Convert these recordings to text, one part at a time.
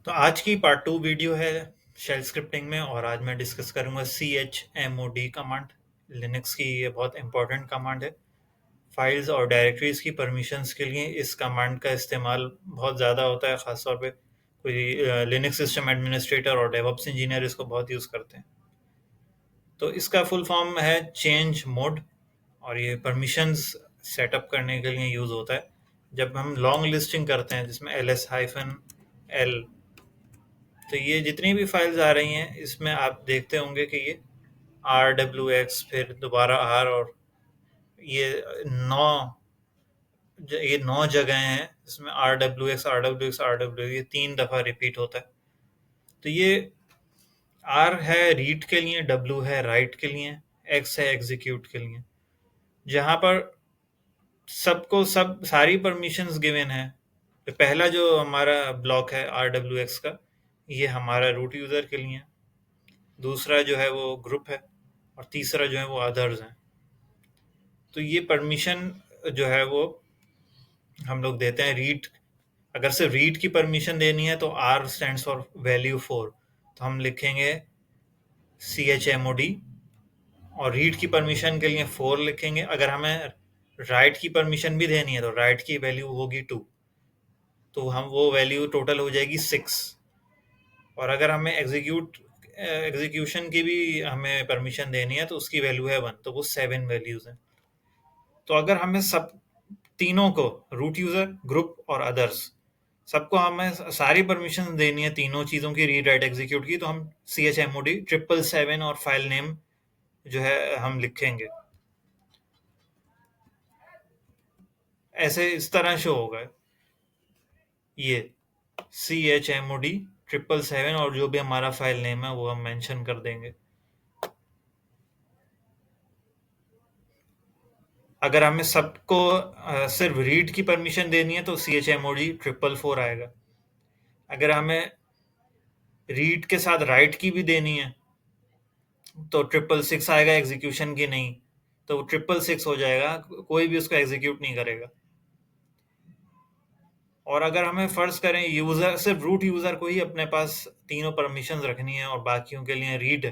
तो आज की पार्ट 2 वीडियो है शेल स्क्रिप्टिंग में और आज मैं डिस्कस करूंगा chmod कमांड। लिनक्स की ये बहुत इंपॉर्टेंट कमांड है। फाइल्स और डायरेक्टरीज की परमिशंस के लिए इस कमांड का इस्तेमाल बहुत ज़्यादा होता है, ख़ासतौर पे कोई लिनक्स सिस्टम एडमिनिस्ट्रेटर और डेवऑप्स इंजीनियर इसको बहुत यूज़ करते हैं। तो इसका फुल फॉर्म है चेंज मोड और ये परमिशंस सेटअप करने के लिए यूज़ होता है। जब हम लॉन्ग लिस्टिंग करते हैं जिसमें ls-l, तो ये जितनी भी फाइल्स आ रही हैं इसमें आप देखते होंगे कि ये RWX फिर दोबारा R और ये 9 ये 9 जगह हैं इसमें RWX ये 3 दफ़ा रिपीट होता है। तो ये R है रीड के लिए, W है राइट के लिए, X है एग्जीक्यूट के लिए। जहाँ पर सबको सब सारी परमिशंस गिवन है। तो पहला जो हमारा ब्लॉक है RWX का, ये हमारा रूट यूज़र के लिए, दूसरा जो है वो ग्रुप है और तीसरा जो है वो अदर्स हैं। तो ये परमिशन जो है वो हम लोग देते हैं रीड। अगर सिर्फ रीड की परमिशन देनी है तो R स्टैंड्स फॉर वैल्यू 4, तो हम लिखेंगे chmod और रीड की परमिशन के लिए 4 लिखेंगे। अगर हमें राइट की परमिशन भी देनी है तो राइट की वैल्यू होगी 2, तो हम वो वैल्यू टोटल हो जाएगी 6। और अगर हमें एग्जीक्यूशन की भी हमें परमिशन देनी है तो उसकी वैल्यू है 1, तो वो 7 वैल्यूज हैं। तो अगर हमें सब तीनों को, रूट यूजर, ग्रुप और अदर्स, सबको हमें सारी परमिशन देनी है तीनों चीज़ों की, रीड राइट एग्जीक्यूट की, तो हम chmod 777 और फाइल नेम जो है हम लिखेंगे। ऐसे इस तरह शो होगा ये chmod 777 और जो भी हमारा फाइल नेम है वो हम मेंशन कर देंगे। अगर हमें सबको सिर्फ रीड की परमिशन देनी है तो chmod 444 आएगा। अगर हमें रीड के साथ राइट की भी देनी है तो 666 आएगा, एग्जीक्यूशन की नहीं, तो 666 हो जाएगा, कोई भी उसको एग्जीक्यूट नहीं करेगा। और अगर हमें फर्ज करें यूजर, सिर्फ रूट यूजर को ही अपने पास तीनों परमिशंस रखनी है और बाकियों के लिए रीड है,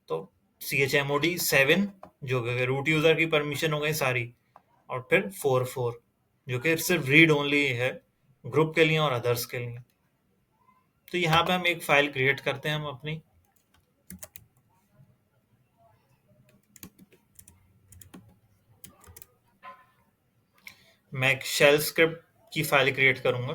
तो chmod 7 जो कि रूट यूजर की परमिशन हो गई सारी, और फिर 44 जो कि सिर्फ रीड ओनली है ग्रुप के लिए और अदर्स के लिए। तो यहाँ पे हम एक फाइल क्रिएट करते हैं हम अपनी। मैं एक शेल स्क्रिप्ट की फाइल क्रिएट करूंगा।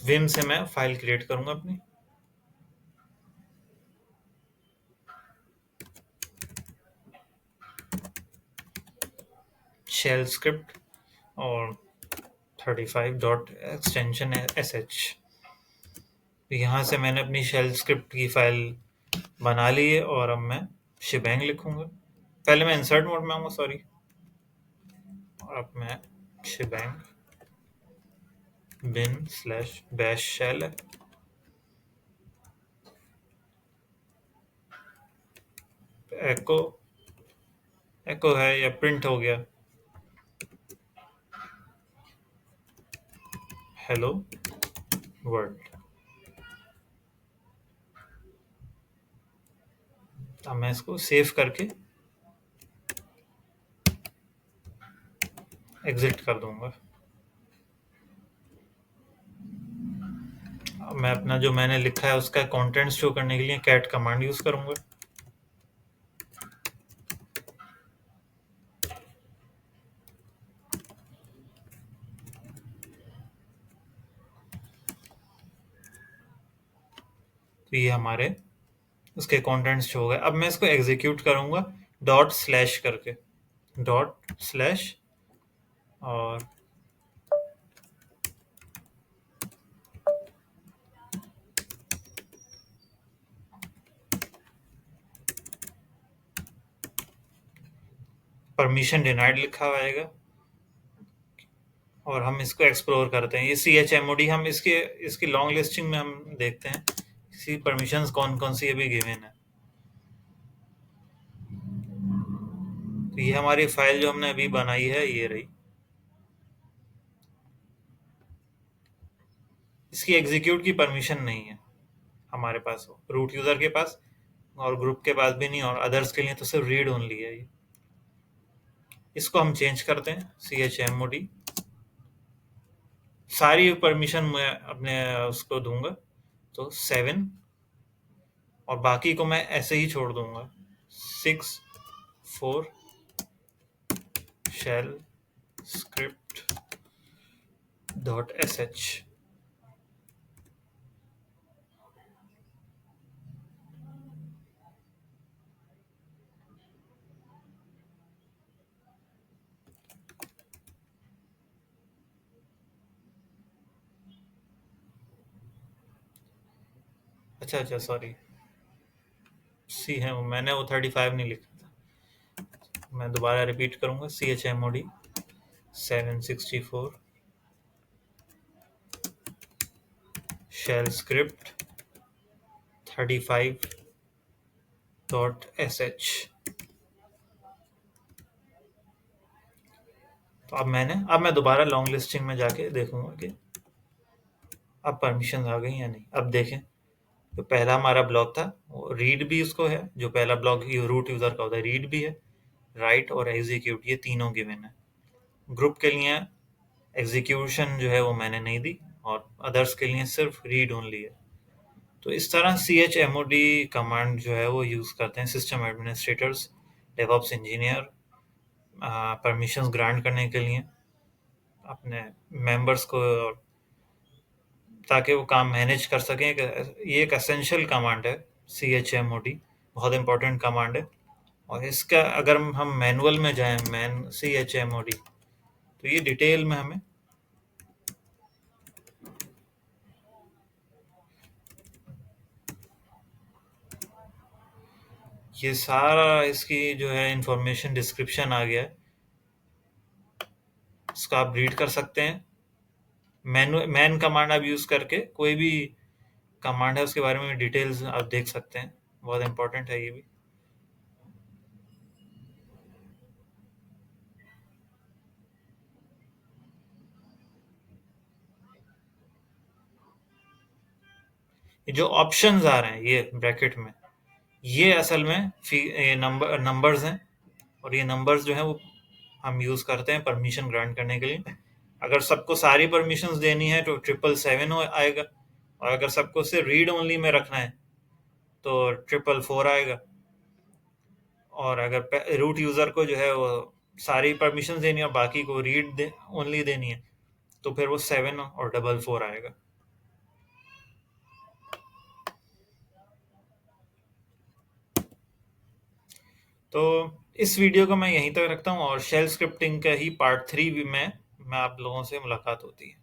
विम से मैं फाइल क्रिएट करूंगा अपनी। शेल स्क्रिप्ट और 35 डॉट एक्सटेंशन sh। तो यहाँ से मैंने अपनी शेल स्क्रिप्ट की फाइल बना ली है और अब मैं शिबैंग लिखूंगा। पहले मैं इंसर्ट मोड में आऊंगा, सॉरी, और अब मैं शिबैंग bin/bash शेल है। एको एको है या प्रिंट हो गया हेलो वर्ल्ड। अब मैं इसको सेव करके एग्जिट कर दूंगा। अब मैं अपना जो मैंने लिखा है उसका कंटेंट शो करने के लिए कैट कमांड यूज करूंगा। तो ये हमारे उसके कंटेंट्स हो गए। अब मैं इसको एग्जीक्यूट करूंगा डॉट स्लैश करके, डॉट स्लैश, और परमिशन डिनाइड लिखा हुआ आएगा और हम इसको एक्सप्लोर करते हैं। ये chmod हम इसकी लॉन्ग लिस्टिंग में हम देखते हैं इसकी परमिशंस कौन कौन सी अभी गिवन है। तो ये हमारी फाइल जो हमने अभी बनाई है ये रही। इसकी एग्जीक्यूट की परमिशन नहीं है हमारे पास, रूट यूजर के पास और ग्रुप के पास भी नहीं, और अदर्स के लिए तो सिर्फ रीड ओनली है ये। इसको हम चेंज करते हैं chmod। सारी परमिशन मैं अपने उसको दूंगा तो 7, और बाकी को मैं ऐसे ही छोड़ दूंगा 6 4 shell script .sh। अच्छा सॉरी, सी है वो, मैंने वो 35 नहीं लिखा था। मैं दोबारा रिपीट करूंगा chmod 764 shell script 35.sh। तो अब मैं दोबारा लॉन्ग लिस्टिंग में जाके देखूंगा कि अब परमिशन आ गई या नहीं। अब देखें, तो पहला हमारा ब्लॉक था वो रीड भी उसको है, जो पहला ब्लॉक रूट यूजर का होता है रीड भी है, राइट और एग्जीक्यूट ये तीनों गिवन है। ग्रुप के लिए एग्जीक्यूशन जो है वो मैंने नहीं दी, और अदर्स के लिए सिर्फ रीड ओनली है। तो इस तरह chmod कमांड जो है वो यूज करते हैं system administrators, DevOps engineer permissions grant करने के लिए अपने मेंबर्स को, ताकि वो काम मैनेज कर सकें। ये एक एसेंशियल कमांड है chmod, बहुत इंपॉर्टेंट कमांड है। और इसका अगर हम मैनुअल में जाएं, chmod, तो ये डिटेल में हमें ये सारा इसकी जो है इंफॉर्मेशन डिस्क्रिप्शन आ गया है, इसको आप रीड कर सकते हैं। मैन कमांड आप यूज करके कोई भी कमांड है उसके बारे में डिटेल्स आप देख सकते हैं, बहुत इंपॉर्टेंट है ये भी। ये जो ऑप्शंस आ रहे हैं ये ब्रैकेट में, ये असल में नंबर्स हैं, और ये नंबर्स जो है वो हम यूज करते हैं परमिशन ग्रांट करने के लिए। अगर सबको सारी परमिशंस देनी है तो 777 आएगा, और अगर सबको सिर्फ रीड ओनली में रखना है तो 444 आएगा। और अगर रूट यूजर को जो है वो सारी परमिशन देनी है और बाकी को रीड ओनली देनी है तो फिर वो 7 और 444 आएगा। तो इस वीडियो को मैं यहीं तक रखता हूँ, और शेल स्क्रिप्टिंग का ही पार्ट 3 भी मैं आप लोगों से मुलाकात होती है।